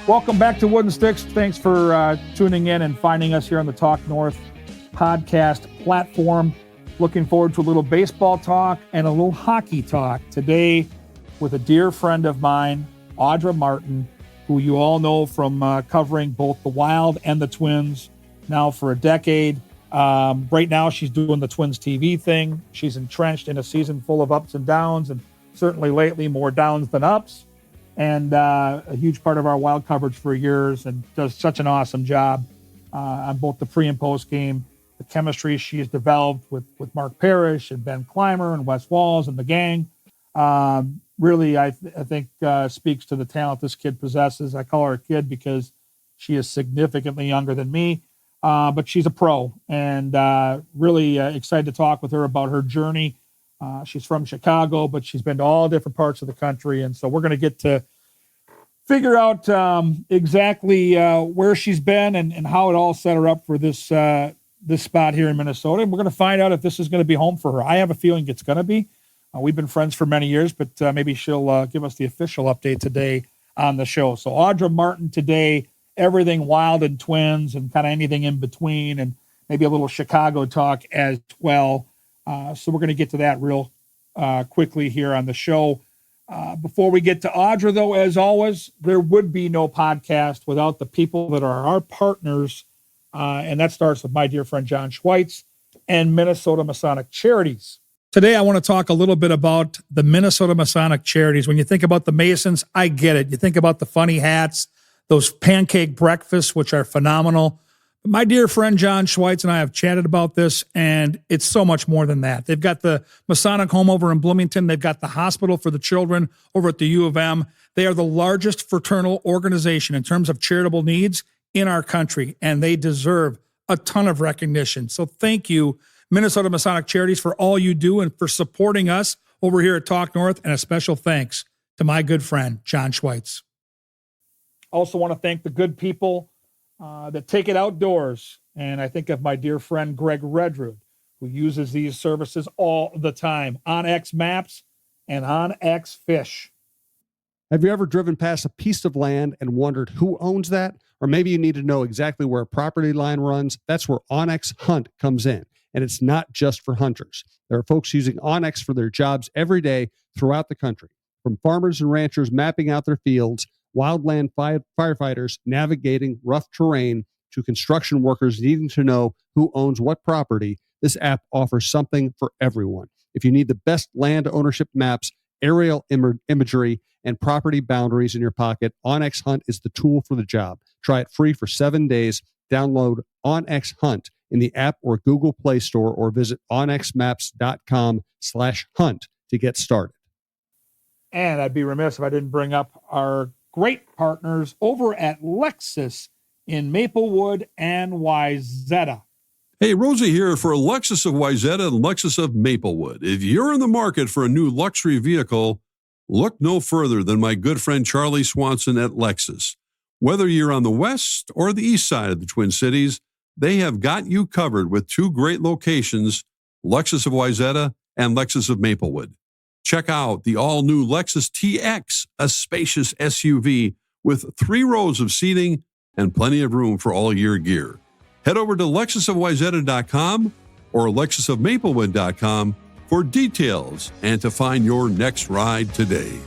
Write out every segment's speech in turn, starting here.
Welcome back to Wooden Sticks. Thanks for tuning in and finding us here on the Talk North podcast platform. Looking forward to a little baseball talk and a little hockey talk today with a dear friend of mine, Audra Martin, who you all know from covering both the Wild and the Twins now for a decade. Right now, she's doing the Twins TV thing. She's entrenched in a season full of ups and downs, and certainly lately more downs than ups. And a huge part of our Wild coverage for years, and does such an awesome job on both the pre and post game. The chemistry she has developed with Mark Parrish and Ben Clymer and Wes Walls and the gang really, I think, speaks to the talent this kid possesses. I call her a kid because she is significantly younger than me, but she's a pro, and really excited to talk with her about her journey. She's from Chicago, but she's been to all different parts of the country. And so we're going to get to figure out exactly where she's been and how it all set her up for this spot here in Minnesota. And we're going to find out if this is going to be home for her. I have a feeling it's going to be. We've been friends for many years, but maybe she'll give us the official update today on the show. So Audra Martin today, everything Wild and Twins and kind of anything in between, and maybe a little Chicago talk as well. So we're going to get to that real quickly here on the show. Before we get to Audra, though, as always, there would be no podcast without the people that are our partners, and that starts with my dear friend John Schweitz and Minnesota Masonic Charities. Today, I want to talk a little bit about the Minnesota Masonic Charities. When you think about the Masons, I get it. You think about the funny hats, those pancake breakfasts, which are phenomenal. My dear friend John Schweitz and I have chatted about this, and it's so much more than that. They've got the Masonic home over in Bloomington. They've got the hospital for the children over at the U of M. They are the largest fraternal organization in terms of charitable needs in our country, and they deserve a ton of recognition. So thank you, Minnesota Masonic Charities, for all you do and for supporting us over here at Talk North, and a special thanks to my good friend John Schweitz. Also want to thank the good people that take it outdoors. And I think of my dear friend Greg Redrood, who uses these services all the time on X Maps and on X Fish. Have you ever driven past a piece of land and wondered who owns that? Or maybe you need to know exactly where a property line runs. That's where Onyx Hunt comes in. And it's not just for hunters. There are folks using Onyx for their jobs every day throughout the country, from farmers and ranchers mapping out their fields, wildland firefighters navigating rough terrain, to construction workers needing to know who owns what property. This app offers something for everyone. If you need the best land ownership maps, aerial imagery, and property boundaries in your pocket, Onyx Hunt is the tool for the job. Try it free for 7 days. Download Onyx Hunt in the app or Google Play Store, or visit onyxmaps.com/hunt to get started. And I'd be remiss if I didn't bring up our great partners over at Lexus in Maplewood and Wayzata. Hey, Rosie here for Lexus of Wayzata and Lexus of Maplewood. If you're in the market for a new luxury vehicle, look no further than my good friend Charlie Swanson at Lexus. Whether you're on the west or the east side of the Twin Cities, they have got you covered with two great locations, Lexus of Wayzata and Lexus of Maplewood. Check out the all-new Lexus TX, a spacious SUV with 3 rows of seating and plenty of room for all your gear. Head over to lexusofwayzata.com or lexusofmaplewood.com for details and to find your next ride today.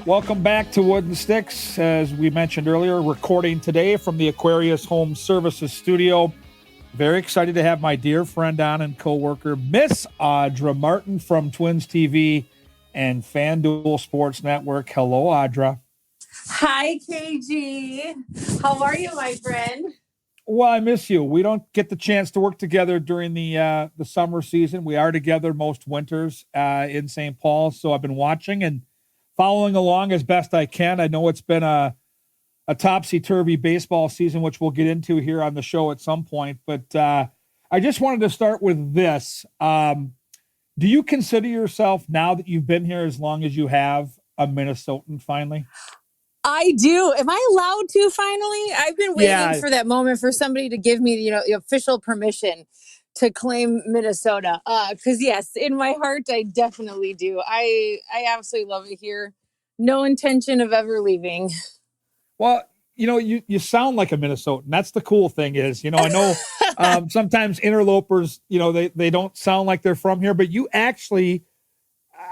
Welcome back to Wooden Sticks. As we mentioned earlier, recording today from the Aquarius Home Services studio. Very excited to have my dear friend on and co-worker, Miss Audra Martin from Twins TV and FanDuel Sports Network. Hello, Audra. Hi, KG. How are you, my friend? Well, I miss you. We don't get the chance to work together during the summer season. We are together most winters in St. Paul, so I've been watching and following along as best I can. I know it's been a topsy-turvy baseball season, which we'll get into here on the show at some point. But I just wanted to start with this. Do you consider yourself, now that you've been here as long as you have, a Minnesotan finally? I do. Am I allowed to finally? I've been waiting for that moment for somebody to give me, the official permission to claim Minnesota. Cause yes, in my heart, I definitely do. I absolutely love it here. No intention of ever leaving. Well, you sound like a Minnesotan. That's the cool thing is, I know sometimes interlopers, they don't sound like they're from here, but you actually,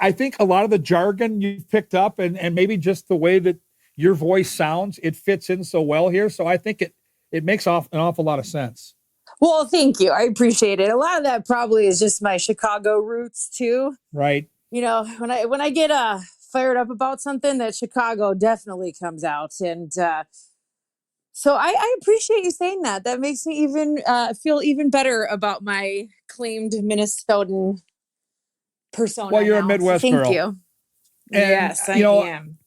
I think a lot of the jargon you've picked up and maybe just the way that your voice sounds, it fits in so well here. So I think it makes an awful lot of sense. Well, thank you. I appreciate it. A lot of that probably is just my Chicago roots too. Right. When I get fired up about something, that Chicago definitely comes out. And so I appreciate you saying that. That makes me even feel even better about my claimed Minnesotan persona. Well, you're a now. Midwest So thank girl. you. And, Yes, I am.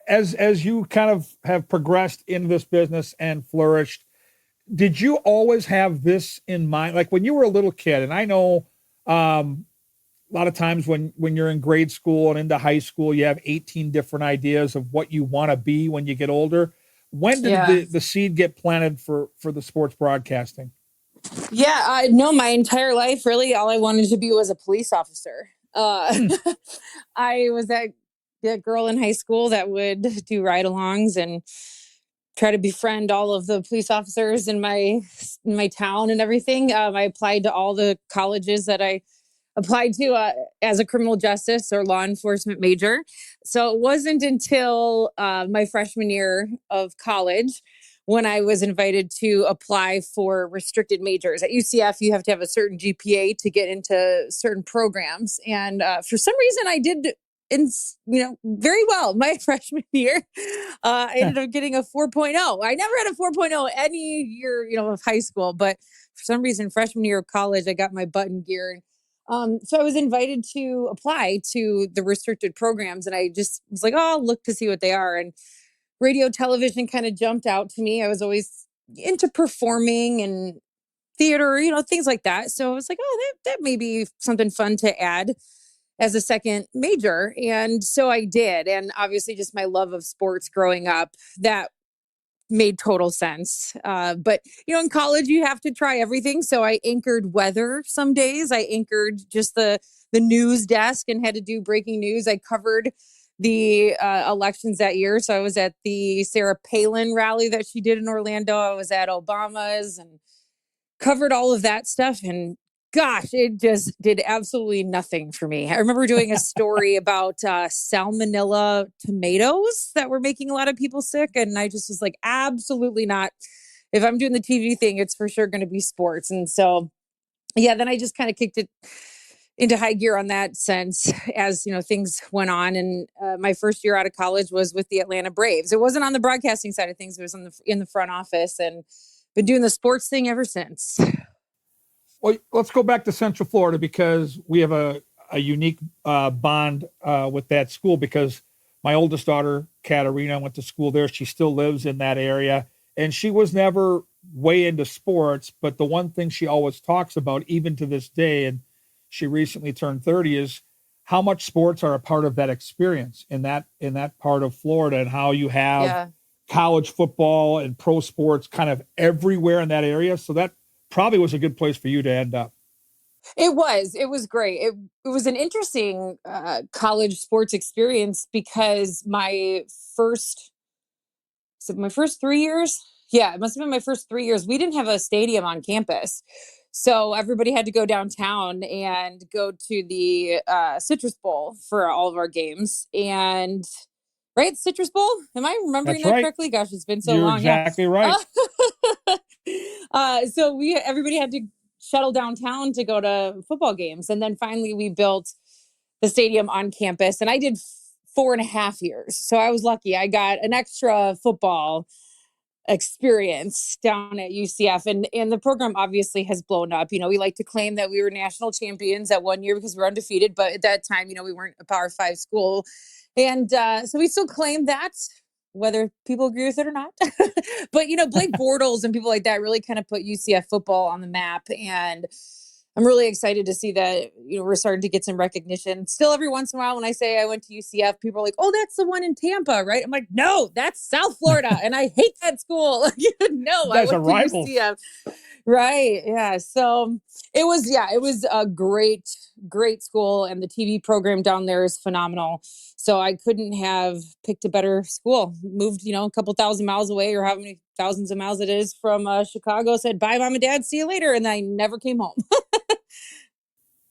As you kind of have progressed into this business and flourished, did you always have this in mind? Like when you were a little kid, and I know a lot of times when you're in grade school and into high school, you have 18 different ideas of what you want to be when you get older. When did the seed get planted for the sports broadcasting? Yeah, no, my entire life, really, all I wanted to be was a police officer. I was that girl in high school that would do ride-alongs and try to befriend all of the police officers in my town and everything. I applied to all the colleges that I applied to as a criminal justice or law enforcement major. So it wasn't until my freshman year of college when I was invited to apply for restricted majors. At UCF, you have to have a certain GPA to get into certain programs. And for some reason, I did very well my freshman year. I ended up getting a 4.0. I never had a 4.0 any year, of high school, but for some reason, freshman year of college, I got my butt in gear. So I was invited to apply to the restricted programs, and I just was like, oh, I'll look to see what they are. And radio, television kind of jumped out to me. I was always into performing and theater, things like that. So I was like, oh, that may be something fun to add as a second major. And so I did. And obviously just my love of sports growing up, that made total sense. But in college, you have to try everything. So I anchored weather some days. I anchored just the news desk and had to do breaking news. I covered the elections that year. So I was at the Sarah Palin rally that she did in Orlando. I was at Obama's and covered all of that stuff. And gosh, it just did absolutely nothing for me. I remember doing a story about salmonella tomatoes that were making a lot of people sick. And I just was like, absolutely not. If I'm doing the TV thing, it's for sure going to be sports. And so, yeah, then I just kind of kicked it into high gear on that sense as, things went on. And my first year out of college was with the Atlanta Braves. It wasn't on the broadcasting side of things. It was in the front office, and been doing the sports thing ever since. Well, let's go back to Central Florida because we have a unique bond with that school because my oldest daughter, Katarina, went to school there. She still lives in that area, and she was never way into sports. But the one thing she always talks about, even to this day, and she recently turned 30, is how much sports are a part of that experience in that part of Florida, and how you have college football and pro sports kind of everywhere in that area. So that probably was a good place for you to end up. It was great. It was an interesting college sports experience because my first 3 years. Yeah, it must have been my first 3 years. We didn't have a stadium on campus. So everybody had to go downtown and go to the Citrus Bowl for all of our games. And right, Citrus Bowl? Am I remembering That's right. Correctly? Gosh, it's been so You're long. exactly right. So everybody had to shuttle downtown to go to football games. And then finally we built the stadium on campus, and I did 4.5 years. So I was lucky. I got an extra football experience down at UCF, and the program obviously has blown up. We like to claim that we were national champions at one year because we were undefeated, but at that time, we weren't a Power 5 school. And so we still claim that, whether people agree with it or not. But, Blake Bortles and people like that really kind of put UCF football on the map. And I'm really excited to see that, we're starting to get some recognition. Still, every once in a while, when I say I went to UCF, people are like, "Oh, that's the one in Tampa, right?" I'm like, "No, that's South Florida, and I hate that school." No, I Guys are went to rivals. UCF. Right. Yeah. So it was a great school, and the TV program down there is phenomenal. So I couldn't have picked a better school. Moved, a couple thousand miles away, or how many thousands of miles it is from Chicago. Said bye, mom and dad. See you later, and I never came home.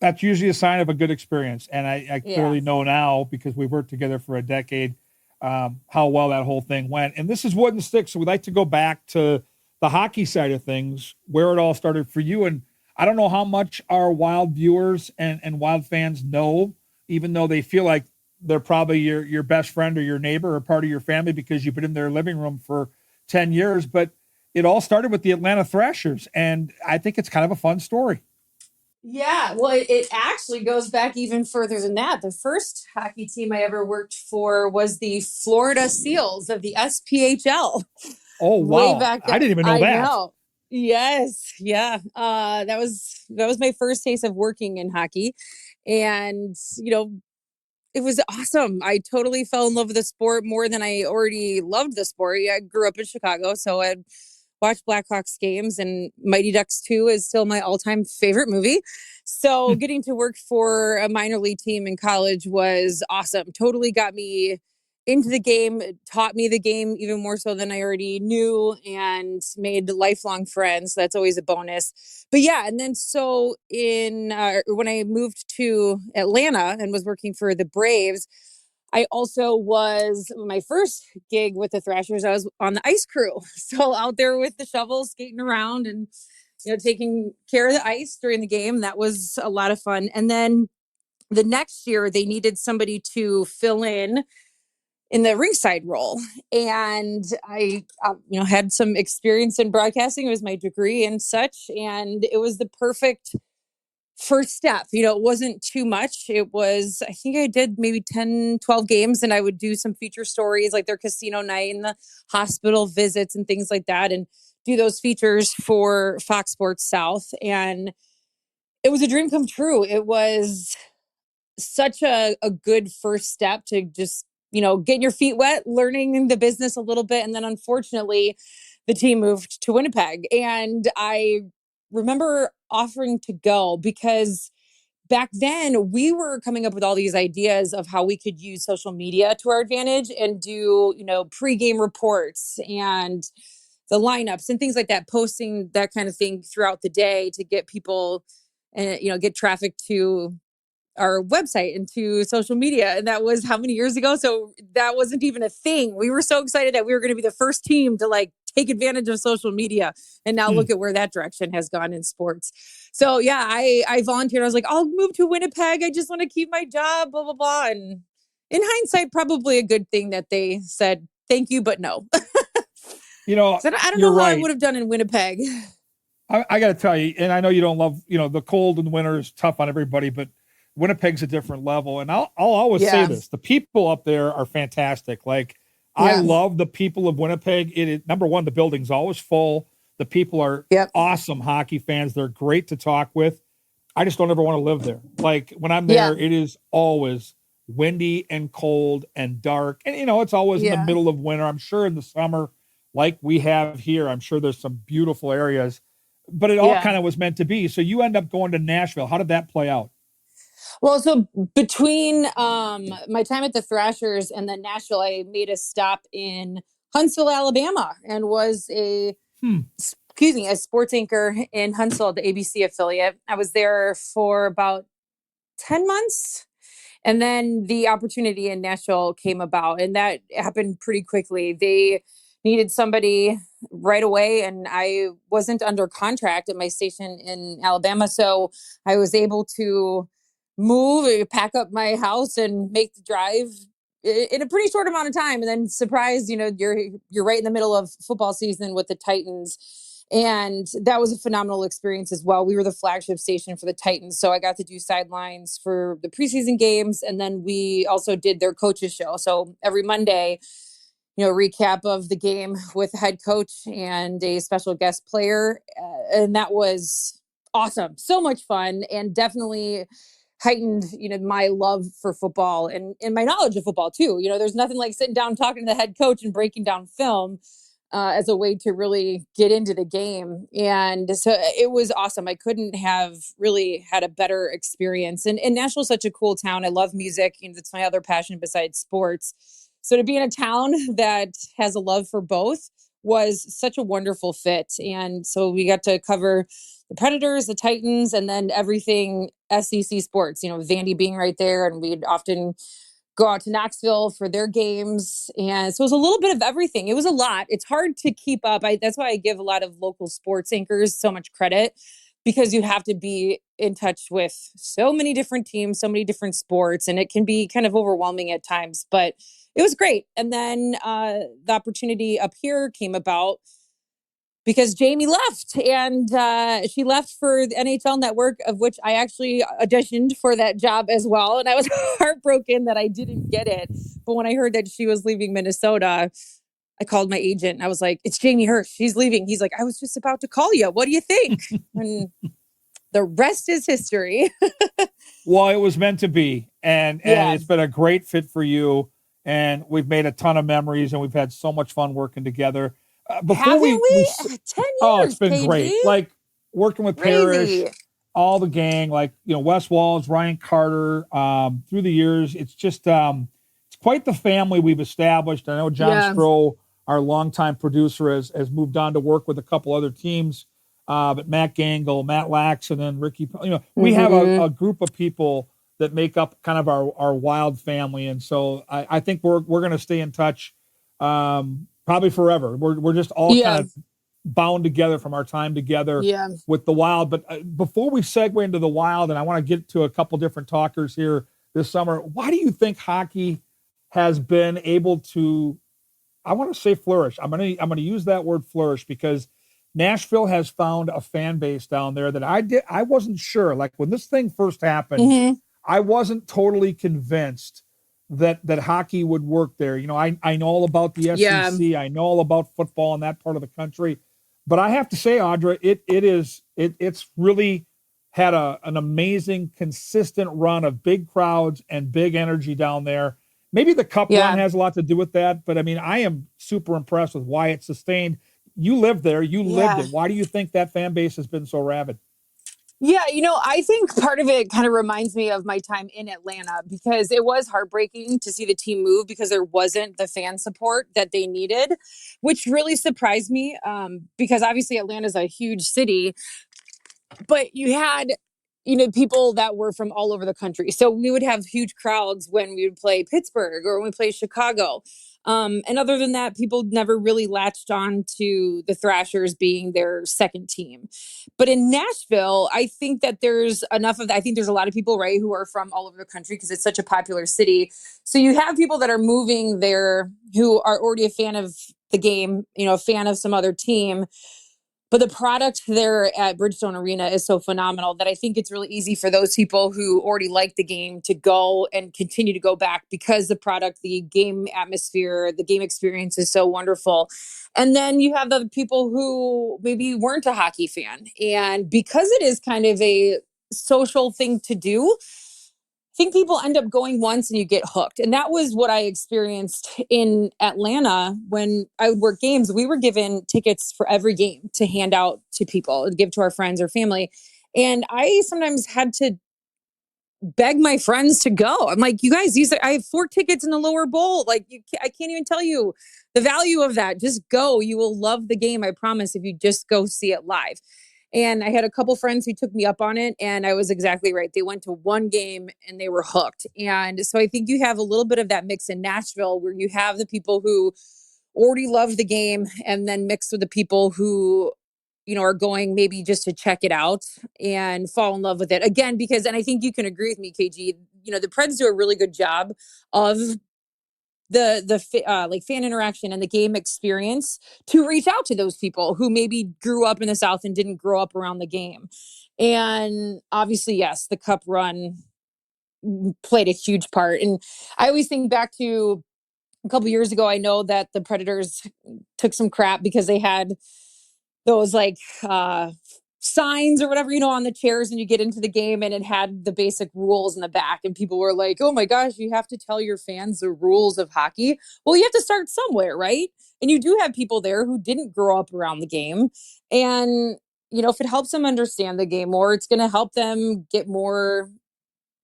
That's usually a sign of a good experience. And I Yeah. clearly know now, because we've worked together for a decade, how well that whole thing went. And this is Wood and Stick. So we'd like to go back to the hockey side of things, where it all started for you. And I don't know how much our Wild viewers and Wild fans know, even though they feel like they're probably your best friend or your neighbor or part of your family because you've been in their living room for 10 years. But it all started with the Atlanta Thrashers. And I think it's kind of a fun story. Yeah, well, it actually goes back even further than that. The first hockey team I ever worked for was the Florida Seals of the SPHL. Oh, Way wow. back. I didn't even know I that. know. Yes, yeah. That was my first taste of working in hockey, and it was awesome. I totally fell in love with the sport more than I already loved the sport. I grew up in Chicago, so I watched Blackhawks games, and Mighty Ducks 2 is still my all-time favorite movie. So getting to work for a minor league team in college was awesome. Totally got me into the game, taught me the game even more so than I already knew, and made lifelong friends. That's always a bonus. But yeah, and then so when I moved to Atlanta and was working for the Braves, I also was my first gig with the Thrashers. I was on the ice crew. So out there with the shovel, skating around and, taking care of the ice during the game. That was a lot of fun. And then the next year they needed somebody to fill in the ringside role. And I, had some experience in broadcasting. It was my degree and such. And it was the perfect first step. It wasn't too much. It was, I think I did maybe 10, 12 games, and I would do some feature stories like their casino night and the hospital visits and things like that, and do those features for Fox Sports South. And it was a dream come true. It was such a good first step to just, getting your feet wet, learning the business a little bit. And then unfortunately, the team moved to Winnipeg. And I remember offering to go because back then we were coming up with all these ideas of how we could use social media to our advantage and do, pregame reports and the lineups and things like that, posting that kind of thing throughout the day to get people and, get traffic to our website and to social media. And that was how many years ago? So that wasn't even a thing. We were so excited that we were going to be the first team to take advantage of social media. And now look at where that direction has gone in sports. So yeah, I volunteered. I was like, I'll move to Winnipeg. I just want to keep my job, blah, blah, blah. And in hindsight, probably a good thing that they said, thank you, but no. So I don't know how I would have done in Winnipeg. I got to tell you, and I know you don't love, the cold in the winter is tough on everybody, but Winnipeg's a different level. And I'll always say this, the people up there are fantastic. I love the people of Winnipeg. It is, number one, the building's always full. The people are awesome hockey fans. They're great to talk with. I just don't ever want to live there. When I'm there, it is always windy and cold and dark. And, it's always in the middle of winter. I'm sure in the summer, like we have here, I'm sure there's some beautiful areas, but it all kind of was meant to be. So you end up going to Nashville. How did that play out? Well, so between my time at the Thrashers and then Nashville, I made a stop in Huntsville, Alabama, and was a sports anchor in Huntsville, the ABC affiliate. I was there for about 10 months. And then the opportunity in Nashville came about, and that happened pretty quickly. They needed somebody right away, and I wasn't under contract at my station in Alabama. So I was able to move, pack up my house, and make the drive in a pretty short amount of time. And then surprise, you're right in the middle of football season with the Titans. And that was a phenomenal experience as well. We were the flagship station for the Titans. So I got to do sidelines for the preseason games. And then we also did their coaches show. So every Monday, recap of the game with the head coach and a special guest player. And that was awesome. So much fun, and definitely heightened, my love for football and my knowledge of football too. There's nothing like sitting down, talking to the head coach and breaking down film as a way to really get into the game. And so it was awesome. I couldn't have really had a better experience. And Nashville's such a cool town. I love music. That's my other passion besides sports. So to be in a town that has a love for both was such a wonderful fit. And so we got to cover the Predators, the Titans, and then everything SEC sports, Vandy being right there. And we'd often go out to Knoxville for their games. And so it was a little bit of everything. It was a lot. It's hard to keep up. That's why I give a lot of local sports anchors so much credit, because you have to be in touch with so many different teams, so many different sports, and it can be kind of overwhelming at times, but it was great. And then the opportunity up here came about because Jamie left, and she left for the NHL Network, of which I actually auditioned for that job as well. And I was heartbroken that I didn't get it. But when I heard that she was leaving Minnesota, I called my agent and I was like, it's Jamie Hirsch. She's leaving. He's like, I was just about to call you. What do you think? And the rest is history. Well, it was meant to be. And it's been a great fit for you. And we've made a ton of memories, and we've had so much fun working together. Haven't we? 10 years, oh, it's been KG? Great. Like working with Crazy. Parrish, all the gang, like, Wes Walls, Ryan Carter, through the years. It's just, it's quite the family we've established. I know John Stroh, our longtime producer, has moved on to work with a couple other teams. But Matt Gangle, Matt Lax, and then Ricky, we have a group of people that make up kind of our wild family. And so I think we're going to stay in touch, probably forever. We're just all kind of bound together from our time together with the Wild. But before we segue into the Wild, and I want to get to a couple different talkers here this summer, why do you think hockey has been able to, I want to say flourish. I'm going to use that word flourish, because Nashville has found a fan base down there that I wasn't sure. Like when this thing first happened, I wasn't totally convinced that hockey would work there. I know all about the SEC. I know all about football in that part of the country. But I have to say, Audra, it's really had an amazing, consistent run of big crowds and big energy down there. Maybe the cup run has a lot to do with that. But, I am super impressed with why it's sustained. You lived there. You lived it. Why do you think that fan base has been so rabid? Yeah, I think part of it kind of reminds me of my time in Atlanta, because it was heartbreaking to see the team move because there wasn't the fan support that they needed, which really surprised me, because obviously Atlanta's a huge city, but you had, people that were from all over the country. So we would have huge crowds when we would play Pittsburgh or when we play Chicago. And other than that, people never really latched on to the Thrashers being their second team. But in Nashville, I think that there's enough of that. I think there's a lot of people, right, who are from all over the country because it's such a popular city. So you have people that are moving there who are already a fan of the game, a fan of some other team. But the product there at Bridgestone Arena is so phenomenal that I think it's really easy for those people who already like the game to go and continue to go back, because the product, the game atmosphere, the game experience is so wonderful. And then you have the people who maybe weren't a hockey fan. And because it is kind of a social thing to do, I think people end up going once and you get hooked. And that was what I experienced in Atlanta when I would work games. We were given tickets for every game to hand out to people, to give to our friends or family. And I sometimes had to beg my friends to go. I'm like, you guys, I have 4 tickets in the lower bowl. Like, I can't even tell you the value of that. Just go. You will love the game, I promise, if you just go see it live. And I had a couple friends who took me up on it, and I was exactly right. They went to one game and they were hooked. And so I think you have a little bit of that mix in Nashville, where you have the people who already love the game, and then mixed with the people who, are going maybe just to check it out and fall in love with it again. Because, and I think you can agree with me, KG, the Preds do a really good job of the like fan interaction and the game experience to reach out to those people who maybe grew up in the South and didn't grow up around the game. And obviously, yes, the cup run played a huge part. And I always think back to a couple years ago. I know that the Predators took some crap because they had those signs or whatever, on the chairs, and you get into the game, and it had the basic rules in the back, and people were like, oh my gosh, you have to tell your fans the rules of hockey. Well, you have to start somewhere, right? And you do have people there who didn't grow up around the game. And, if it helps them understand the game more, it's going to help them get more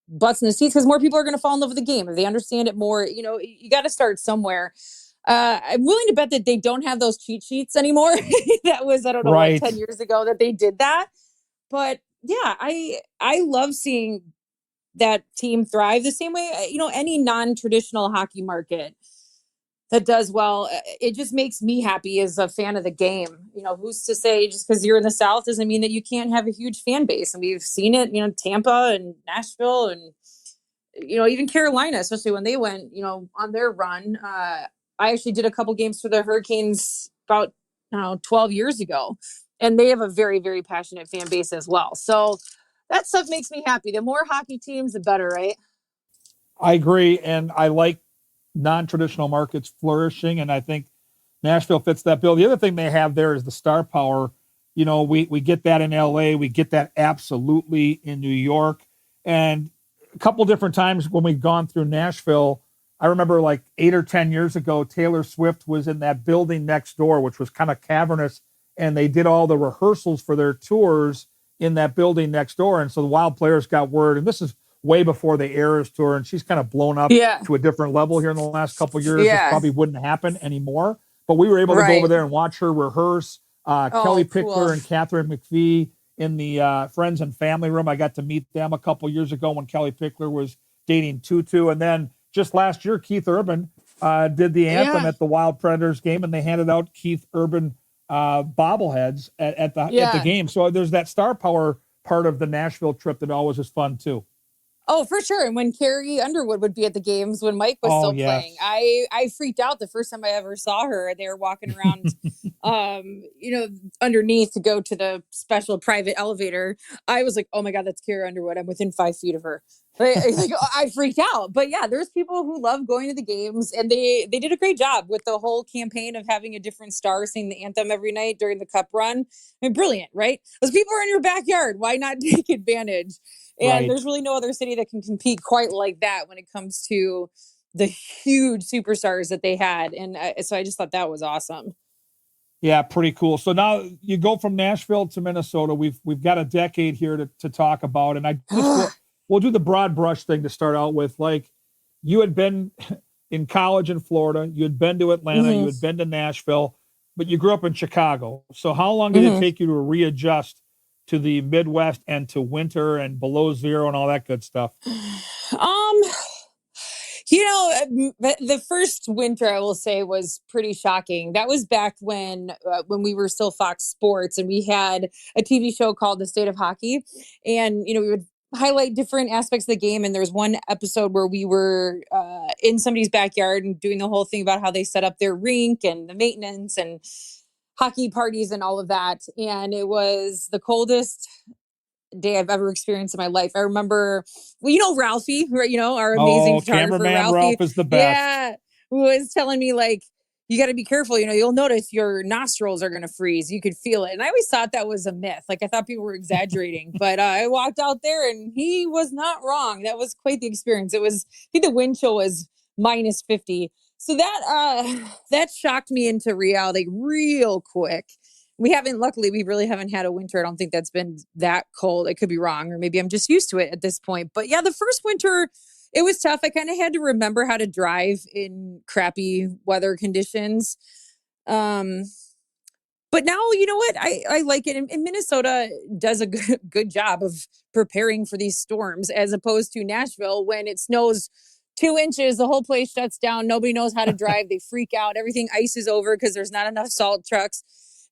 butts in the seats, because more people are going to fall in love with the game if they understand it more. You got to start somewhere. I'm willing to bet that they don't have those cheat sheets anymore. That was, I don't know, Right. 10 years ago that they did that. But yeah, I love seeing that team thrive the same way, any non-traditional hockey market that does well. It just makes me happy as a fan of the game. Who's to say just because you're in the South doesn't mean that you can't have a huge fan base. And we've seen it, Tampa and Nashville and, even Carolina, especially when they went, on their run. I actually did a couple games for the Hurricanes about 12 years ago, and they have a very, very passionate fan base as well. So that stuff makes me happy. The more hockey teams, the better, right? I agree. And I like non-traditional markets flourishing. And I think Nashville fits that bill. The other thing they have there is the star power. We get that in LA. We get that absolutely in New York. And a couple different times when we've gone through Nashville, I remember like 8 or 10 years ago, Taylor Swift was in that building next door, which was kind of cavernous. And they did all the rehearsals for their tours in that building next door. And so the Wild players got word, and this is way before the Eras tour, and she's kind of blown up to a different level here in the last couple of years. This probably wouldn't happen anymore. But we were able to go over there and watch her rehearse. Kelly Pickler and Catherine McPhee in the Friends and Family Room. I got to meet them a couple years ago when Kelly Pickler was dating Tutu. And then just last year, Keith Urban did the anthem at the Wild Predators game, and they handed out Keith Urban bobbleheads at the game. So there's that star power part of the Nashville trip that always is fun too. Oh, for sure. And when Carrie Underwood would be at the games when Mike was still playing, I freaked out the first time I ever saw her. They were walking around, underneath to go to the special private elevator. I was like, oh my God, that's Carrie Underwood. I'm within 5 feet of her. I freaked out. But yeah, there's people who love going to the games, and they did a great job with the whole campaign of having a different star sing the anthem every night during the Cup run. I mean, brilliant, right? Those people are in your backyard. Why not take advantage? And there's really no other city that can compete quite like that when it comes to the huge superstars that they had. And so I just thought that was awesome. Yeah, pretty cool. So now you go from Nashville to Minnesota. We've got a decade here to talk about. And I just we'll do the broad brush thing to start out with. Like, you had been in college in Florida. You had been to Atlanta. You had been to Nashville. But you grew up in Chicago. So how long did it take you to readjust to the Midwest and to winter and below zero and all that good stuff? The first winter, I will say, was pretty shocking. That was back when we were still Fox Sports, and we had a TV show called The State of Hockey. And, we would highlight different aspects of the game. And there was one episode where we were in somebody's backyard and doing the whole thing about how they set up their rink and the maintenance and hockey parties and all of that. And it was the coldest day I've ever experienced in my life. I remember, Ralphie, right? Our amazing photographer, cameraman Ralphie. Ralph is the best. Yeah, was telling me, like, you got to be careful. You'll notice your nostrils are going to freeze. You could feel it. And I always thought that was a myth. Like, I thought people were exaggerating, but I walked out there and he was not wrong. That was quite the experience. I think the wind chill was minus 50. So that shocked me into reality real quick. Luckily, we really haven't had a winter. I don't think that's been that cold. I could be wrong, or maybe I'm just used to it at this point. But yeah, the first winter, it was tough. I kind of had to remember how to drive in crappy weather conditions. But now, you know what? I like it. And Minnesota does a good job of preparing for these storms, as opposed to Nashville when it snows 2 inches, the whole place shuts down. Nobody knows how to drive. They freak out. Everything ices over because there's not enough salt trucks.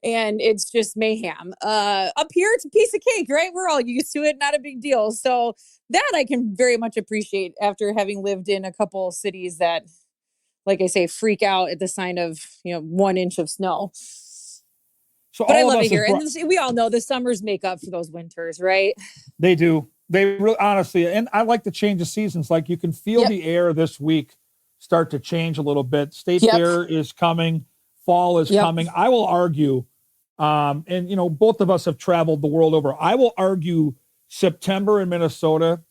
And it's just mayhem. Up here, it's a piece of cake, right? We're all used to it. Not a big deal. So that I can very much appreciate after having lived in a couple cities that, like I say, freak out at the sign of, 1 inch of snow. But I love it here. And we all know the summers make up for those winters, right? They do. They really, honestly, and I like the change of seasons. Like, you can feel the air this week start to change a little bit. State Fair is coming. Fall is coming. I will argue And, both of us have traveled the world over. I will argue September in Minnesota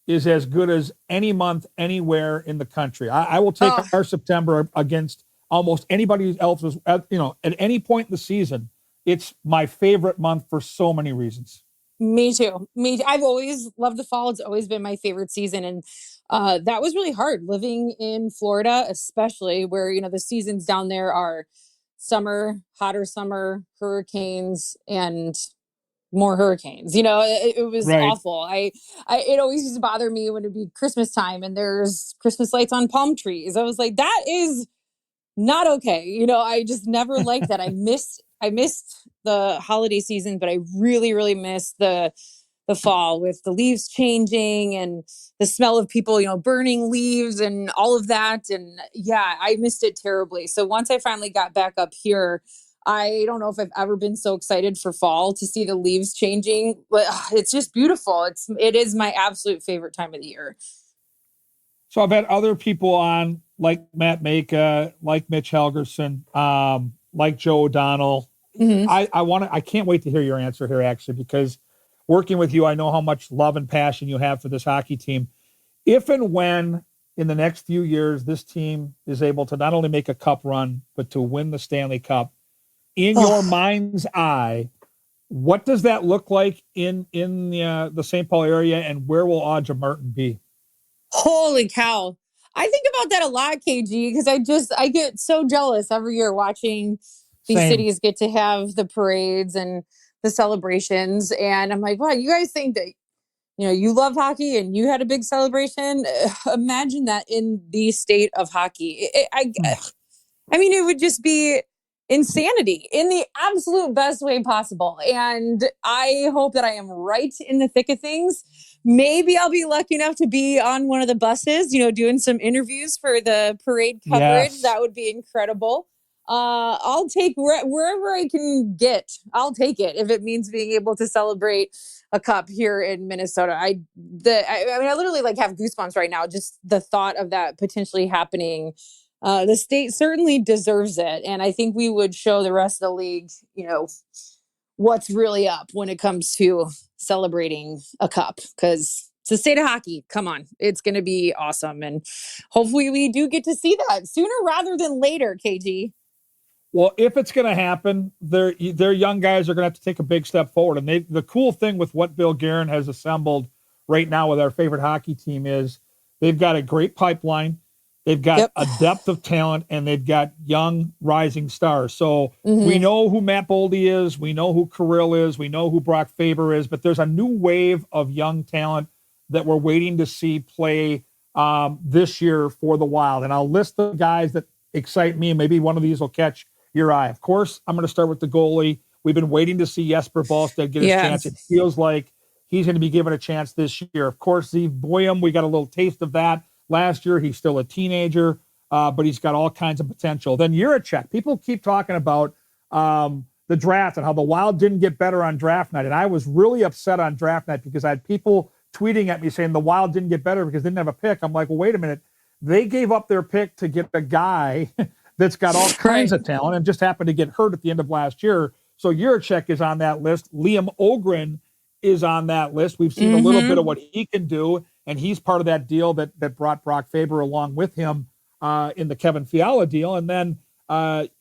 is as good as any month anywhere in the country. I will take our September against almost anybody else's, at any point in the season. It's my favorite month for so many reasons. Me too. I've always loved the fall. It's always been my favorite season. And that was really hard living in Florida, especially where, the seasons down there are summer, hotter summer, hurricanes, and more hurricanes. It was Right. awful. It always used to bother me when it'd be Christmas time and there's Christmas lights on palm trees. I was like, that is not okay. I just never liked that. I missed the holiday season, but I really, really missed the fall with the leaves changing and the smell of people, burning leaves and all of that. And yeah, I missed it terribly. So once I finally got back up here, I don't know if I've ever been so excited for fall to see the leaves changing. But it's just beautiful. It is my absolute favorite time of the year. So I've had other people on, like Matt Maka, like Mitch Helgerson, like Joe O'Donnell. Mm-hmm. I can't wait to hear your answer here, actually, because working with you, I know how much love and passion you have for this hockey team. If and when in the next few years, this team is able to not only make a cup run, but to win the Stanley Cup, in your mind's eye, what does that look like in the St. Paul area, and where will Audra Martin be? Holy cow. I think about that a lot, KG, because I get so jealous every year watching these cities get to have the parades and the celebrations. And I'm like, wow, you guys think that, you love hockey and you had a big celebration. Imagine that in the state of hockey. I mean, it would just be insanity in the absolute best way possible. And I hope that I am right in the thick of things. Maybe I'll be lucky enough to be on one of the buses, doing some interviews for the parade coverage. Yes. That would be incredible. I'll take wherever I can get. I'll take it if it means being able to celebrate a cup here in Minnesota. I literally have goosebumps right now. Just the thought of that potentially happening. The state certainly deserves it. And I think we would show the rest of the league, what's really up when it comes to celebrating a cup, because it's the state of hockey. Come on. It's going to be awesome. And hopefully we do get to see that sooner rather than later, KG. Well, if it's going to happen, their young guys are going to have to take a big step forward. And the cool thing with what Bill Guerin has assembled right now with our favorite hockey team is they've got a great pipeline. They've got a depth of talent, and they've got young rising stars. So we know who Matt Boldy is. We know who Kirill is. We know who Brock Faber is. But there's a new wave of young talent that we're waiting to see play this year for the Wild. And I'll list the guys that excite me, and maybe one of these will catch your eye. Of course, I'm going to start with the goalie. We've been waiting to see Jesper Ballstedt get his chance. It feels like he's going to be given a chance this year. Of course, Steve Boyum, we got a little taste of that last year. He's still a teenager, but he's got all kinds of potential. Then Juracek. People keep talking about the draft and how the Wild didn't get better on draft night. And I was really upset on draft night because I had people tweeting at me saying the Wild didn't get better because they didn't have a pick. I'm like, well, wait a minute. They gave up their pick to get a guy that's got all kinds of talent and just happened to get hurt at the end of last year. So Juracek is on that list. Liam Ogren is on that list. We've seen a little bit of what he can do, and he's part of that deal that brought Brock Faber along with him in the Kevin Fiala deal. And then Danila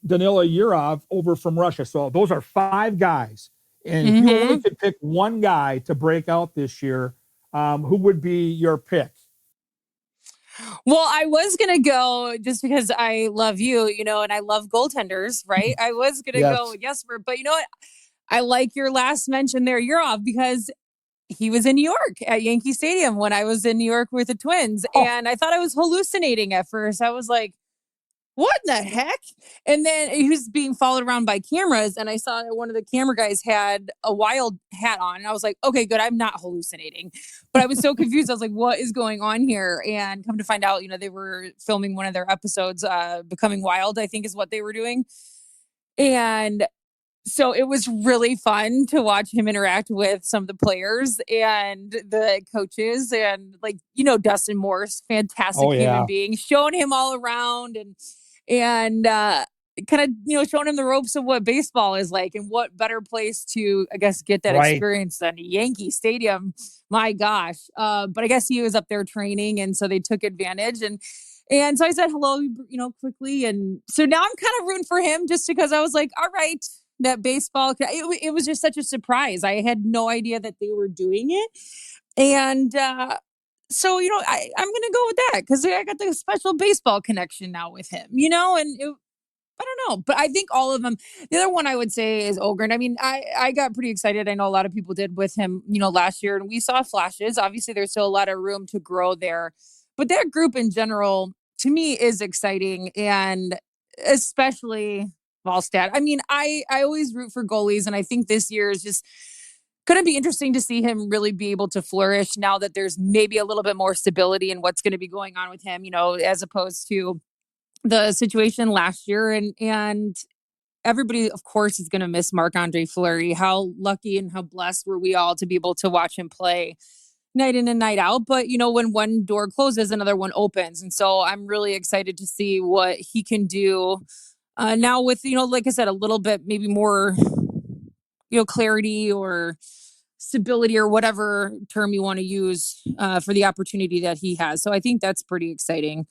Yurov over from Russia. So those are 5 guys. And if you only could pick one guy to break out this year, who would be your pick? Well, I was going to go just because I love you, and I love goaltenders, right? I was going to go with Jesper, but you know what? I like your last mention there, Yurov, because he was in New York at Yankee Stadium when I was in New York with the Twins. And I thought I was hallucinating at first. I was like, what the heck? And then he was being followed around by cameras. And I saw that one of the camera guys had a Wild hat on. And I was like, okay, good. I'm not hallucinating. But I was so confused. I was like, what is going on here? And come to find out, they were filming one of their episodes, Becoming Wild, I think is what they were doing. And so it was really fun to watch him interact with some of the players and the coaches and Dustin Morse, fantastic human being, showing him all around. And kind of, showing him the ropes of what baseball is like, and what better place to, I guess, get that Right. experience than Yankee Stadium. My gosh. But I guess he was up there training, and so they took advantage. And so I said hello, quickly. And so now I'm kind of rooting for him, just because I was like, all right, that baseball, it was just such a surprise. I had no idea that they were doing it. And, so, I'm going to go with that, because I got the special baseball connection now with him, and I don't know, but I think all of them. The other one I would say is Ogren. I mean, I got pretty excited. I know a lot of people did with him, last year, and we saw flashes. Obviously, there's still a lot of room to grow there, but that group in general, to me, is exciting, and especially Volstad. I mean, I always root for goalies, and I think this year is just going to be interesting to see him really be able to flourish now that there's maybe a little bit more stability in what's going to be going on with him, as opposed to the situation last year. And everybody, of course, is going to miss Marc-Andre Fleury. How lucky and how blessed were we all to be able to watch him play night in and night out. But, when one door closes, another one opens. And so I'm really excited to see what he can do now with, like I said, a little bit maybe more, clarity or stability, or whatever term you want to use for the opportunity that he has. So I think that's pretty exciting.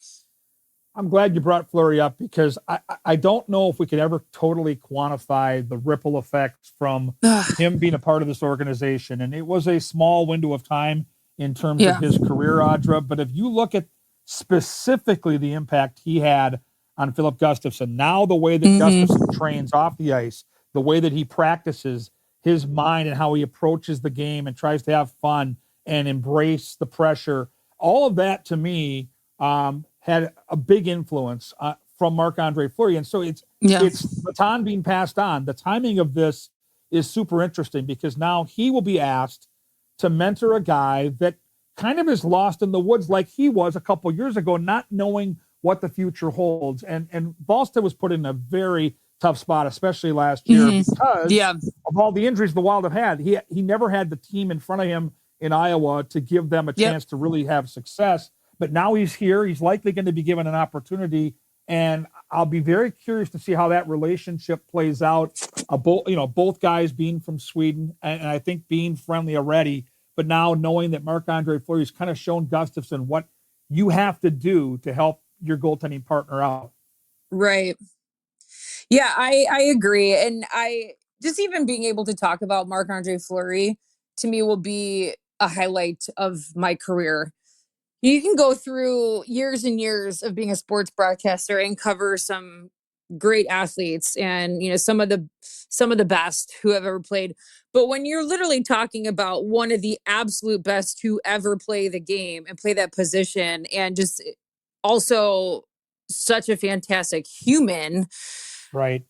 I'm glad you brought Fleury up, because I don't know if we could ever totally quantify the ripple effects from him being a part of this organization. And it was a small window of time in terms of his career, Audra. But if you look at specifically the impact he had on Philip Gustafson, now the way that Gustafson trains off the ice, the way that he practices his mind and how he approaches the game and tries to have fun and embrace the pressure, all of that to me had a big influence from Marc-Andre Fleury. And so it's baton being passed on. The timing of this is super interesting, because now he will be asked to mentor a guy that kind of is lost in the woods like he was a couple years ago, not knowing what the future holds. And Volstad was put in a very tough spot, especially last year, because of all the injuries the Wild have had. He never had the team in front of him in Iowa to give them a chance to really have success. But now he's here. He's likely going to be given an opportunity, and I'll be very curious to see how that relationship plays out. Both guys being from Sweden, and I think being friendly already, but now knowing that Marc-Andre Fleury's kind of shown Gustafson what you have to do to help your goaltending partner out. Right. Yeah, I agree. And I just, even being able to talk about Marc-Andre Fleury, to me, will be a highlight of my career. You can go through years and years of being a sports broadcaster and cover some great athletes, and some of the best who have ever played. But when you're literally talking about one of the absolute best who ever play the game and play that position, and just also such a fantastic human, right?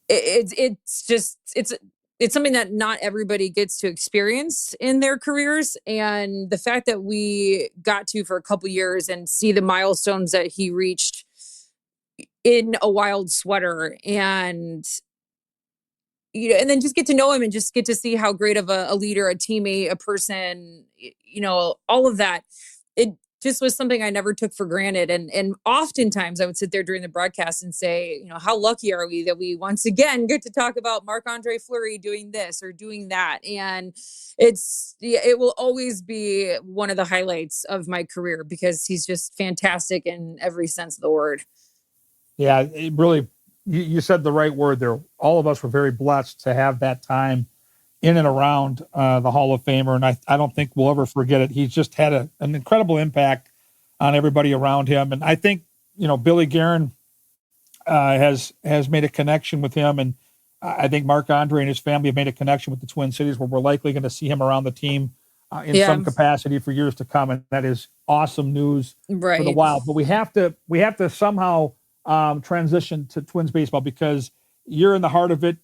It's something that not everybody gets to experience in their careers. And the fact that we got to, for a couple years, and see the milestones that he reached in a Wild sweater, and and then just get to know him, and just get to see how great of a leader, a teammate, a person, all of that. It just was something I never took for granted. And oftentimes I would sit there during the broadcast and say, how lucky are we that we once again get to talk about Marc-Andre Fleury doing this or doing that. And it will always be one of the highlights of my career, because he's just fantastic in every sense of the word. Yeah, it really, you said the right word there. All of us were very blessed to have that time in and around the Hall of Famer. And I don't think we'll ever forget it. He's just had an incredible impact on everybody around him. And I think, Billy Guerin has made a connection with him. And I think Marc-Andre and his family have made a connection with the Twin Cities, where we're likely going to see him around the team in some capacity for years to come. And that is awesome news for the Wild. But we have to somehow transition to Twins baseball, because you're in the heart of it.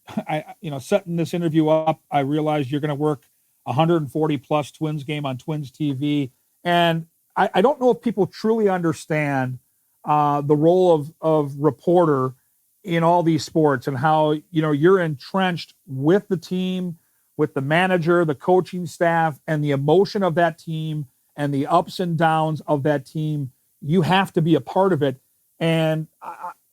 Setting this interview up, I realized you're going to work 140 plus Twins game on Twins TV. And I don't know if people truly understand the role of reporter in all these sports, and how, you're entrenched with the team, with the manager, the coaching staff, and the emotion of that team and the ups and downs of that team. You have to be a part of it. And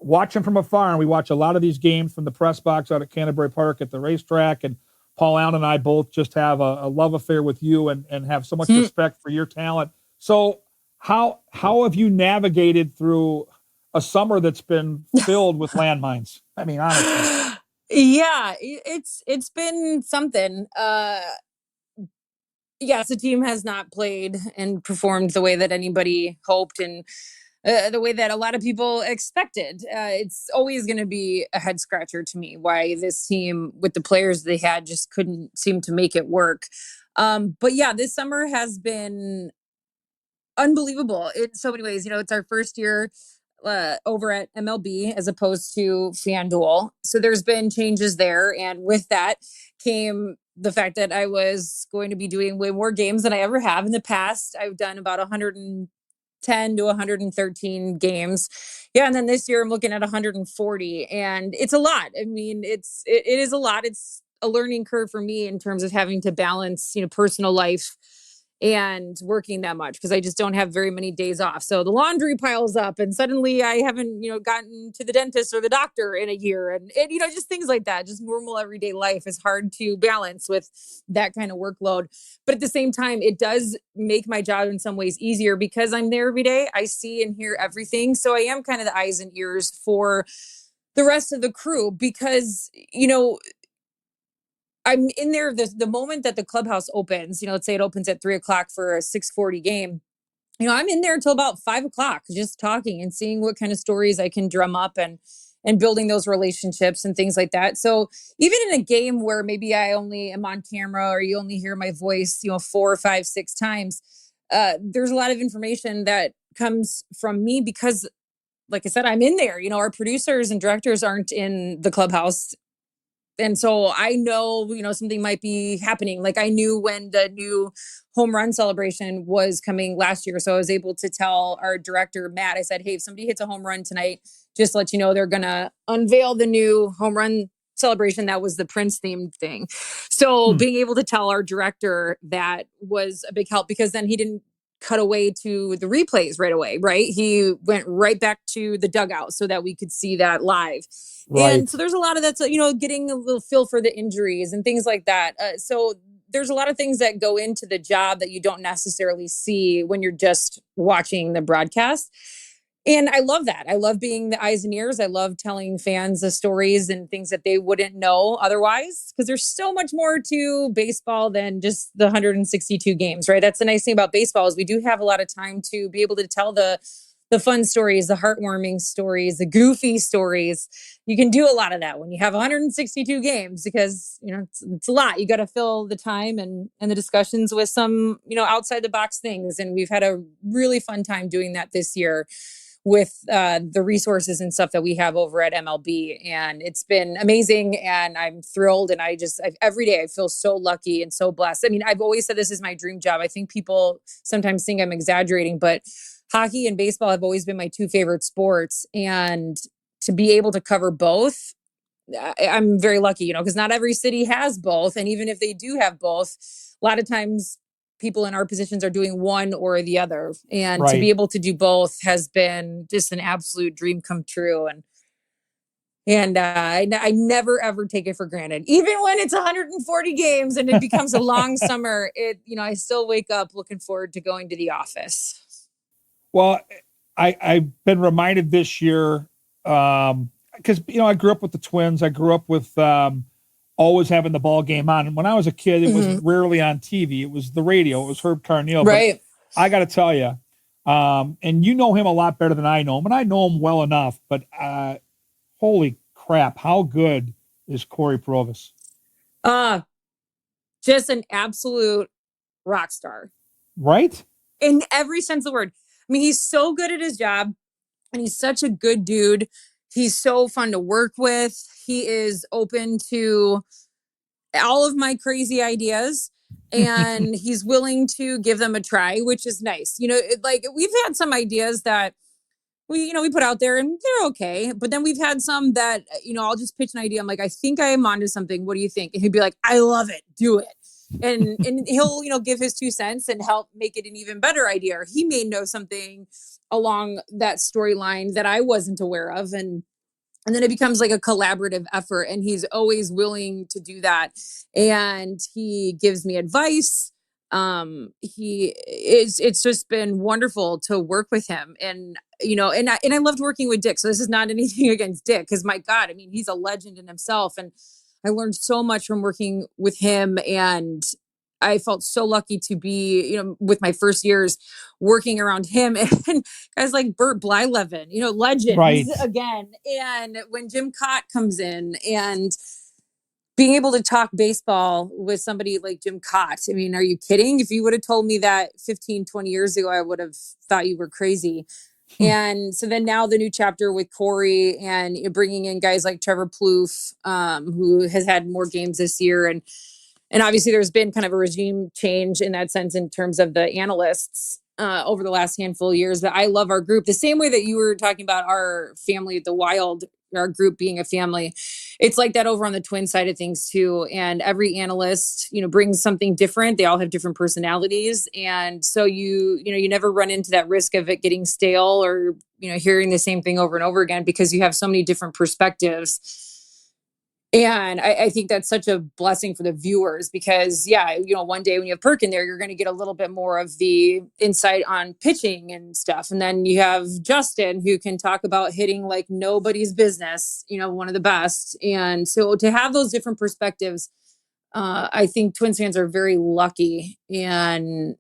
watching from afar, and we watch a lot of these games from the press box out at Canterbury Park at the racetrack. And Paul Allen and I both just have a love affair with you and have so much respect for your talent. So how have you navigated through a summer that's been filled with landmines? I mean, honestly. Yeah, it's been something. Yes, the team has not played and performed the way that anybody hoped and the way that a lot of people expected. It's always going to be a head scratcher to me why this team, with the players they had, just couldn't seem to make it work. But yeah, this summer has been unbelievable in so many ways. It's our first year over at MLB as opposed to FanDuel. So there's been changes there. And with that came the fact that I was going to be doing way more games than I ever have in the past. I've done about 110 to 113 games. Yeah. And then this year I'm looking at 140, and it's a lot. I mean, it is a lot. It's a learning curve for me in terms of having to balance, personal life and working that much because I just don't have very many days off. So the laundry piles up and suddenly I haven't, gotten to the dentist or the doctor in a year. And just things like that, just normal everyday life is hard to balance with that kind of workload. But at the same time, it does make my job in some ways easier because I'm there every day. I see and hear everything. So I am kind of the eyes and ears for the rest of the crew because, I'm in there the moment that the clubhouse opens, let's say it opens at 3:00 for a 6:40 game. I'm in there until about 5:00, just talking and seeing what kind of stories I can drum up and building those relationships and things like that. So even in a game where maybe I only am on camera or you only hear my voice, 4, 5, 6 times, there's a lot of information that comes from me because, like I said, I'm in there. Our producers and directors aren't in the clubhouse. And so I know, something might be happening. Like I knew when the new home run celebration was coming last year. So I was able to tell our director, Matt, I said, hey, if somebody hits a home run tonight, just let you know they're going to unveil the new home run celebration. That was the Prince themed thing. So being able to tell our director that was a big help because then he didn't cut away to the replays right away, right? He went right back to the dugout so that we could see that live. Right. And so there's a lot of that's, getting a little feel for the injuries and things like that. So there's a lot of things that go into the job that you don't necessarily see when you're just watching the broadcast. And I love that. I love being the eyes and ears. I love telling fans the stories and things that they wouldn't know otherwise, because there's so much more to baseball than just the 162 games, right? That's the nice thing about baseball is we do have a lot of time to be able to tell the fun stories, the heartwarming stories, the goofy stories. You can do a lot of that when you have 162 games because, it's a lot. You got to fill the time and the discussions with some, outside the box things. And we've had a really fun time doing that this year with the resources and stuff that we have over at MLB. And it's been amazing. And I'm thrilled. And every day I feel so lucky and so blessed. I mean, I've always said this is my dream job. I think people sometimes think I'm exaggerating, but hockey and baseball have always been my 2 favorite sports. And to be able to cover both, I'm very lucky, because not every city has both. And even if they do have both, a lot of times people in our positions are doing one or the other. And to be able to do both has been just an absolute dream come true. And I never, ever take it for granted. Even when it's 140 games and it becomes a long summer, I still wake up looking forward to going to the office. Well, I've been reminded this year, because, I grew up with the Twins. I grew up with always having the ball game on. And when I was a kid, it was rarely on TV. It was the radio. It was Herb Carneal. Right. But I got to tell you, and you know him a lot better than I know him, and I know him well enough, but holy crap, how good is Corey Provis? Just an absolute rock star. Right? In every sense of the word. I mean, he's so good at his job and he's such a good dude. He's so fun to work with. He is open to all of my crazy ideas and he's willing to give them a try, which is nice. We've had some ideas that we put out there and they're okay. But then we've had some that, I'll just pitch an idea. I'm like, I think I am onto something. What do you think? And he'd be like, I love it. Do it. And he'll, give his 2 cents and help make it an even better idea. Or he may know something along that storyline that I wasn't aware of. And And then it becomes like a collaborative effort, and he's always willing to do that. And he gives me advice. It's just been wonderful to work with him. And, and I loved working with Dick. So this is not anything against Dick, because my God, I mean, he's a legend in himself. And I learned so much from working with him. And I felt so lucky to be, with my first years working around him and guys like Bert Blyleven, legends Right. again. And when Jim Cott comes in and being able to talk baseball with somebody like Jim Cott, I mean, are you kidding? If you would have told me that 15, 20 years ago, I would have thought you were crazy. And so then now the new chapter with Corey and bringing in guys like Trevor Plouffe, who has had more games this year. And obviously there's been kind of a regime change in that sense in terms of the analysts over the last handful of years. But I love our group the same way that you were talking about our family, the Wild, our group being a family. It's like that over on the Twin side of things too. And every analyst, brings something different. They all have different personalities. And so you never run into that risk of it getting stale or, hearing the same thing over and over again, because you have so many different perspectives. And I think that's such a blessing for the viewers, because, one day when you have Perk in there, you're going to get a little bit more of the insight on pitching and stuff. And then you have Justin, who can talk about hitting like nobody's business, one of the best. And so to have those different perspectives, I think Twins fans are very lucky. And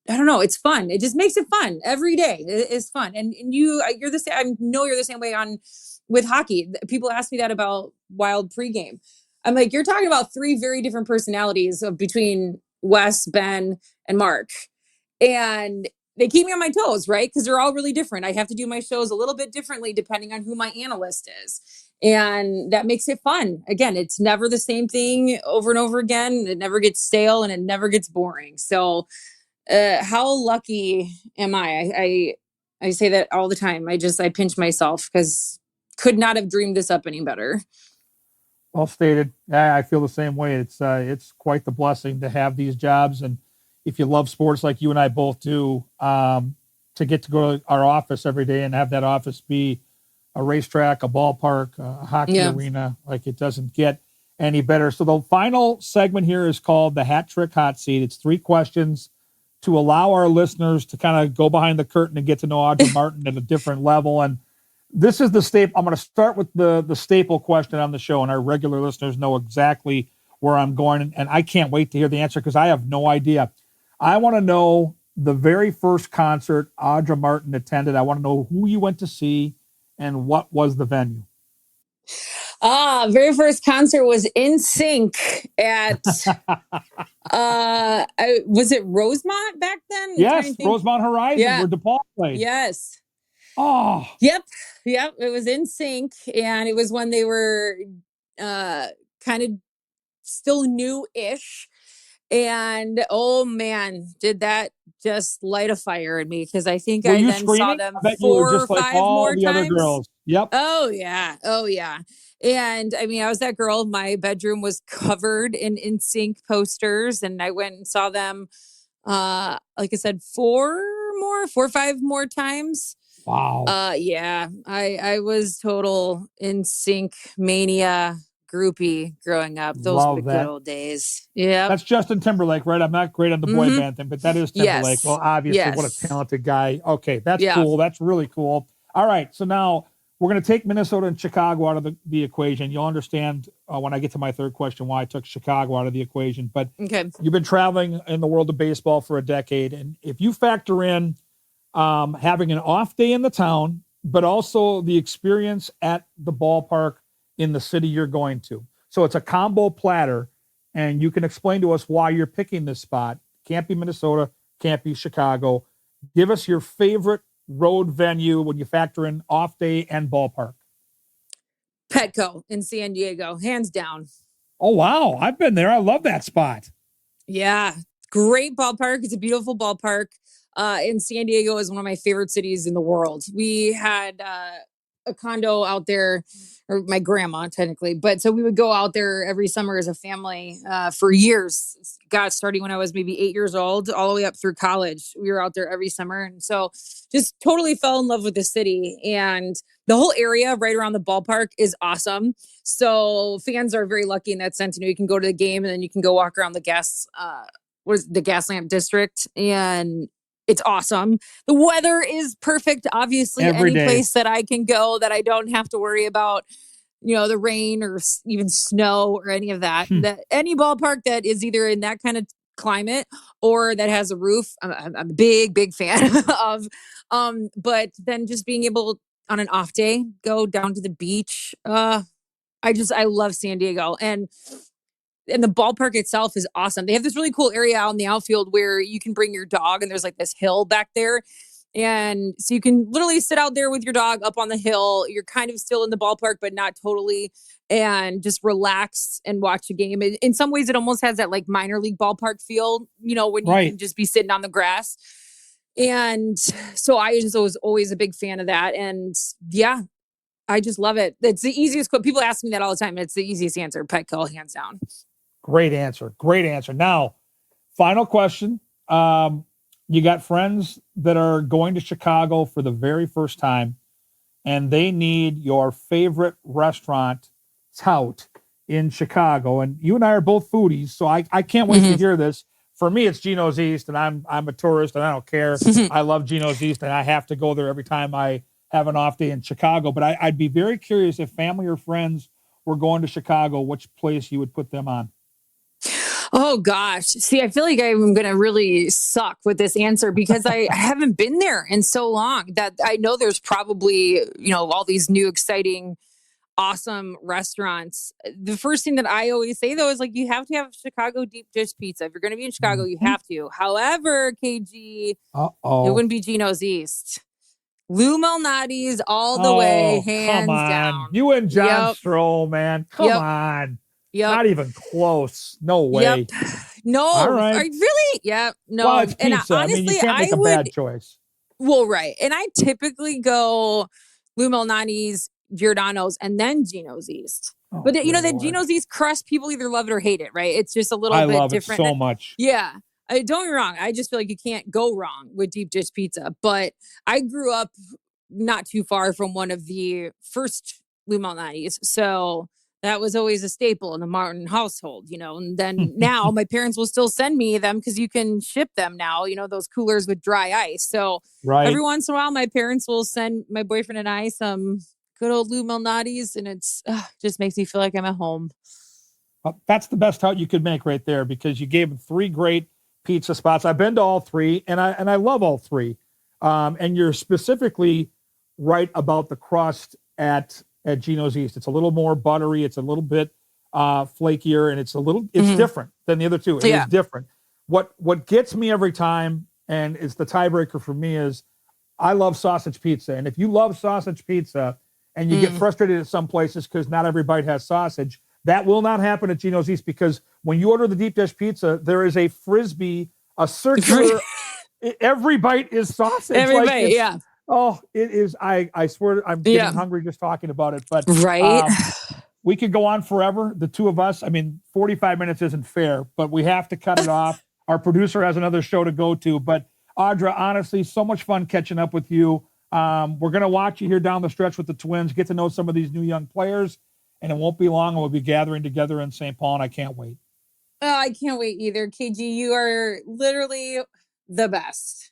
I don't know. It's fun. It just makes it fun every day. It's fun. And you're the same. I know you're the same way with hockey. People ask me that about Wild pregame. I'm like, you're talking about three very different personalities between Wes, Ben, and Mark. And they keep me on my toes, right? Because they're all really different. I have to do my shows a little bit differently depending on who my analyst is. And that makes it fun. Again, it's never the same thing over and over again. It never gets stale and it never gets boring. So how lucky am I? I say that all the time. I pinch myself, because could not have dreamed this up any better. Well stated. Yeah, I feel the same way. It's quite the blessing to have these jobs, and if you love sports like you and I both do, to get to go to our office every day and have that office be a racetrack, a ballpark, a hockey arena, like it doesn't get any better. So the final segment here is called the Hat Trick Hot Seat. It's 3 questions to allow our listeners to kind of go behind the curtain and get to know Audra Martin at a different level. And this is the staple. I'm going to start with the staple question on the show, and our regular listeners know exactly where I'm going. And I can't wait to hear the answer, because I have no idea. I want to know the very first concert Audra Martin attended. I want to know who you went to see and what was the venue. Very first concert was In Sync at was it Rosemont back then? Yes, Rosemont Horizon, where DePaul played. Yes. Oh. Yep. It was In Sync, and it was when they were kind of still new-ish. And oh man, did that just light a fire in me, because I think I then saw them 4 or 5 more times. Other girls. Yep. Oh yeah. And I mean, I was that girl. My bedroom was covered in NSYNC posters, and I went and saw them. Like I said, 4 or 5 more times. Wow. Yeah, I was total NSYNC mania groupie growing up. Those were the good old days. Yeah. That's Justin Timberlake, right? I'm not great on the boy band thing, but that is Timberlake. Yes. Well, obviously, what a talented guy. Okay, that's cool. That's really cool. All right, so now we're going to take Minnesota and Chicago out of the equation. You'll understand when I get to my third question why I took Chicago out of the equation. But you've been traveling in the world of baseball for a decade, and if you factor in having an off day in the town, but also the experience at the ballpark in the city you're going to. So it's a combo platter, and you can explain to us why you're picking this spot. Can't be Minnesota, can't be Chicago. Give us your favorite road venue when you factor in off day and ballpark. Petco in San Diego, hands down. Oh, wow. I've been there. I love that spot. Yeah. Great ballpark. It's a beautiful ballpark. And San Diego is one of my favorite cities in the world. We had a condo out there, or my grandma technically, but so we would go out there every summer as a family for years. Starting when I was maybe 8 years old, all the way up through college. We were out there every summer. And so just totally fell in love with the city. And the whole area right around the ballpark is awesome. So fans are very lucky in that sense. You can go to the game and then you can go walk around the gas lamp district, and it's awesome. The weather is perfect. Obviously, Every any day. place that I can go that I don't have to worry about, the rain or even snow or any of that. That any ballpark that is either in that kind of climate or that has a roof, I'm a big fan of. But then just being able on an off day, go down to the beach. I love San Diego, and the ballpark itself is awesome. They have this really cool area out in the outfield where you can bring your dog, and there's like this hill back there. And so you can literally sit out there with your dog up on the hill. You're kind of still in the ballpark, but not totally, and just relax and watch a game. In some ways, it almost has that like minor league ballpark feel, when you can just be sitting on the grass. And so I was always a big fan of that. And yeah, I just love it. It's the easiest. People ask me that all the time. It's the easiest answer. Petco, hands down. Great answer. Now, final question. You got friends that are going to Chicago for the very first time, and they need your favorite restaurant tout in Chicago. And you and I are both foodies, so I can't wait to hear this. For me, it's Gino's East, and I'm a tourist, and I don't care. I love Gino's East, and I have to go there every time I have an off day in Chicago. But I'd be very curious if family or friends were going to Chicago, which place you would put them on. Oh gosh. See, I feel like I'm going to really suck with this answer because I haven't been there in so long that I know there's probably, all these new exciting, awesome restaurants. The first thing that I always say though is like, you have to have Chicago deep dish pizza. If you're going to be in Chicago, you have to. However, KG, it wouldn't be Gino's East. Lou Malnati's all the way, hands down. You and John Stroh, man. Come on. Yep. Not even close. No way. Yep. No. All right. Really? Yeah. No. Well, it's pizza. And honestly, you can't make a bad choice. Well, right. And I typically go Lou Malnati's, Giordano's, and then Gino's East. But that Gino's East crust, people either love it or hate it, right? It's just a little bit different. I love it so much. Yeah. Don't get me wrong. I just feel like you can't go wrong with deep dish pizza. But I grew up not too far from one of the first Lou Malnati's. So that was always a staple in the Martin household, and then now my parents will still send me them because you can ship them now, those coolers with dry ice. So every once in a while, my parents will send my boyfriend and I some good old Lou Malnati's, and it's just makes me feel like I'm at home. Well, that's the best tout you could make right there, because you gave them 3 great pizza spots. I've been to all 3, and I love all 3. And you're specifically right about the crust at Gino's East. It's a little more buttery. It's a little bit flakier, and it's different than the other 2. It is different. What gets me every time, and it's the tiebreaker for me, is I love sausage pizza. And if you love sausage pizza and you get frustrated at some places because not every bite has sausage, that will not happen at Gino's East, because when you order the deep dish pizza, there is a frisbee, a circular, every bite is sausage. Every bite, yeah. Oh, it is. I swear I'm getting hungry just talking about it. But we could go on forever, the 2 of us. 45 minutes isn't fair, but we have to cut it off. Our producer has another show to go to. But Audra, honestly, so much fun catching up with you. We're going to watch you here down the stretch with the Twins, get to know some of these new young players, and it won't be long, and we'll be gathering together in St. Paul, and I can't wait. Oh, I can't wait either. KG, you are literally the best.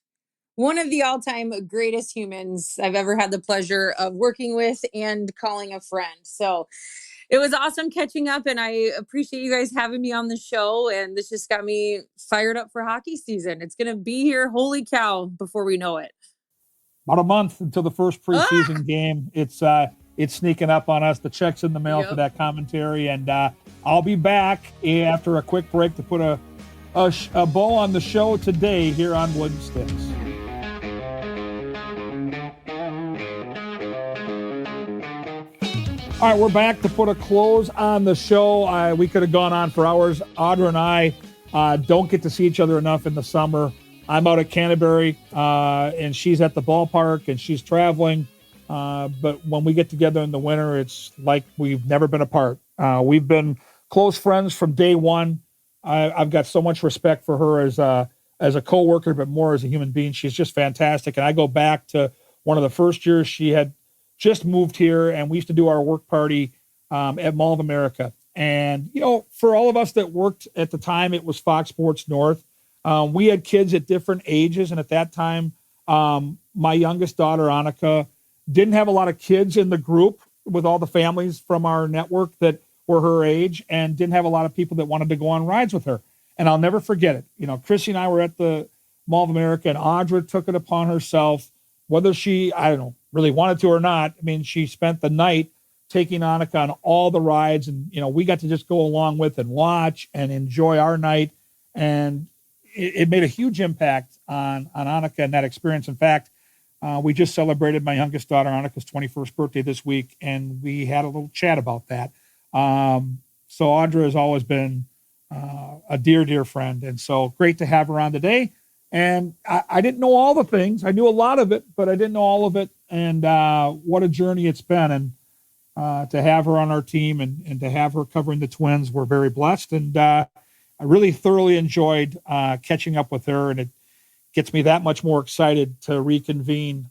One of the all-time greatest humans I've ever had the pleasure of working with and calling a friend. So it was awesome catching up, and I appreciate you guys having me on the show. And this just got me fired up for hockey season. It's going to be here, holy cow, before we know it. About a month until the first preseason game. It's sneaking up on us. The check's in the mail for that commentary, and I'll be back after a quick break to put a bow on the show today here on Wooden Sticks. All right, we're back to put a close on the show. We could have gone on for hours. Audra and I don't get to see each other enough in the summer. I'm out at Canterbury, and she's at the ballpark, and she's traveling. But when we get together in the winter, it's like we've never been apart. We've been close friends from day one. I've got so much respect for her as a coworker, but more as a human being. She's just fantastic. And I go back to one of the first years she had just moved here, and we used to do our work party at Mall of America. And, for all of us that worked at the time, it was Fox Sports North. We had kids at different ages. And at that time, my youngest daughter, Annika, didn't have a lot of kids in the group with all the families from our network that were her age, and didn't have a lot of people that wanted to go on rides with her. And I'll never forget it. Chrissy and I were at the Mall of America, and Audra took it upon herself, whether she, really wanted to or not. I mean, she spent the night taking Annika on all the rides, and, we got to just go along with and watch and enjoy our night. And it made a huge impact on Annika and that experience. In fact, we just celebrated my youngest daughter, Annika's 21st birthday this week, and we had a little chat about that. So Audra has always been a dear, dear friend. And so great to have her on today. And I didn't know all the things. I knew a lot of it, but I didn't know all of it. And what a journey it's been. And to have her on our team and to have her covering the Twins, we're very blessed. And I really thoroughly enjoyed catching up with her. And it gets me that much more excited to reconvene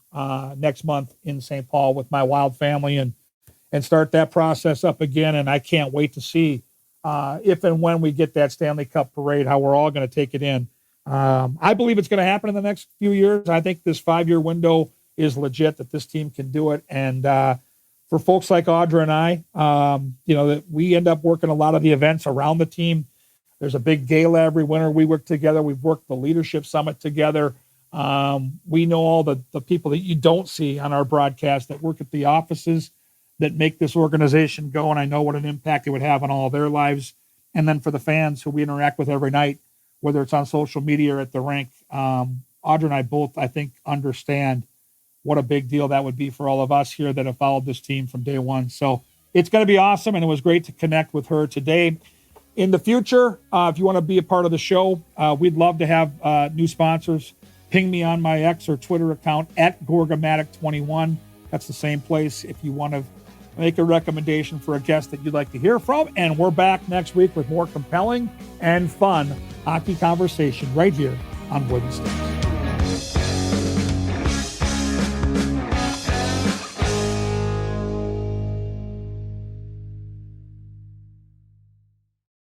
next month in St. Paul with my Wild family and start that process up again. And I can't wait to see if and when we get that Stanley Cup parade, how we're all going to take it in. I believe it's going to happen in the next few years. I think this 5-year window is legit, that this team can do it. And for folks like Audra and I, that we end up working a lot of the events around the team. There's a big gala every winter. We work together. We've worked the leadership summit together. We know all the people that you don't see on our broadcast that work at the offices that make this organization go. And I know what an impact it would have on all of their lives. And then for the fans who we interact with every night, whether it's on social media or at the rink, Audra and I both, I think, understand what a big deal that would be for all of us here that have followed this team from day one. So it's going to be awesome. And it was great to connect with her today. In the future, if you want to be a part of the show, we'd love to have new sponsors. Ping me on my X or Twitter account at Gorgamatic21. That's the same place if you want to make a recommendation for a guest that you'd like to hear from. And we're back next week with more compelling and fun hockey conversation right here on Wooden Sticks.